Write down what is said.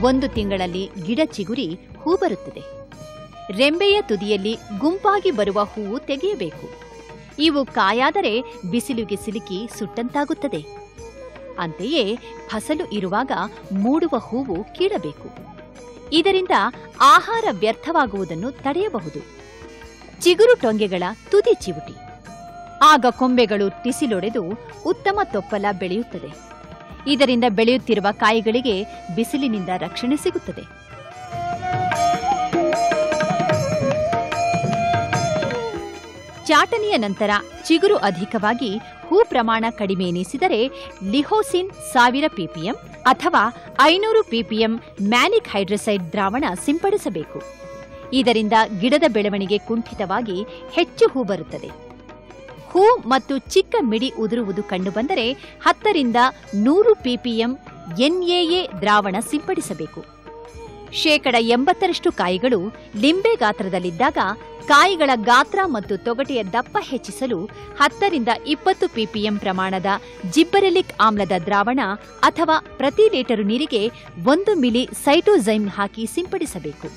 1 ತಿಂಗಳಲ್ಲಿ ಗಿಡ ಚಿಗುರಿ ಹೂ ಬರುತ್ತದೆ. ರೆಂಬೆಯ ತುದಿಯಲ್ಲಿ ಗುಂಪಾಗಿ ಬರುವ ಹೂವು ತೆಗೆಯಬೇಕು. ಇವು ಕಾಯಾದರೆ ಬಿಸಿಲಿಗೆ ಸಿಲುಕಿ ಸುಟ್ಟಂತಾಗುತ್ತದೆ. ಅಂತೆಯೇ ಫಸಲು ಇರುವಾಗ ಮೂಡುವ ಹೂವು ಕೀಳಬೇಕು. ಇದರಿಂದ ಆಹಾರ ವ್ಯರ್ಥವಾಗುವುದನ್ನು ತಡೆಯಬಹುದು. ಚಿಗುರು ಟೊಂಗೆಗಳ ತುದಿ ಚಿವುಟಿ. ಆಗ ಕೊಂಬೆಗಳು ಟಿಸಿಲೊಡೆದು ಉತ್ತಮ ತೊಪ್ಪಲ ಬೆಳೆಯುತ್ತದೆ. ಇದರಿಂದ ಬೆಳೆಯುತ್ತಿರುವ ಕಾಯಿಗಳಿಗೆ ಬಿಸಿಲಿನಿಂದ ರಕ್ಷಣೆ ಸಿಗುತ್ತದೆ. ಚಾಟನೆಯ ನಂತರ ಚಿಗುರು ಅಧಿಕವಾಗಿ ಹೂ ಪ್ರಮಾಣ ಕಡಿಮೆ ಎನಿಸಿದರೆ ಲಿಹೋಸಿನ್ 1000 ppm ಅಥವಾ 500 ppm ಮ್ಯಾನಿಕ್ ಹೈಡ್ರಸೈಡ್ ದ್ರಾವಣ ಸಿಂಪಡಿಸಬೇಕು. ಇದರಿಂದ ಗಿಡದ ಬೆಳವಣಿಗೆ ಕುಂಠಿತವಾಗಿ ಹೆಚ್ಚು ಹೂ ಬರುತ್ತದೆ. ಹೂ ಮತ್ತು ಚಿಕ್ಕ ಮಿಡಿ ಉದುರುವುದು ಕಂಡುಬಂದರೆ 10 ರಿಂದ 100 ppm NAA ದ್ರಾವಣ ಸಿಂಪಡಿಸಬೇಕು. 80% ಕಾಯಿಗಳು ಲಿಂಬೆ ಗಾತ್ರದಲ್ಲಿದ್ದಾಗ ಕಾಯಿಗಳ ಗಾತ್ರ ಮತ್ತು ತೊಗಟೆಯ ದಪ್ಪ ಹೆಚ್ಚಿಸಲು 10 ರಿಂದ 20 ppm ಪ್ರಮಾಣದ ಜಿಬ್ಬರೆಲಿಕ್ ಆಮ್ಲದ ದ್ರಾವಣ ಅಥವಾ ಪ್ರತಿ ಲೀಟರು ನೀರಿಗೆ 1 ಮಿಲಿ ಸೈಟೋಸೈಮ್ ಹಾಕಿ ಸಿಂಪಡಿಸಬೇಕು.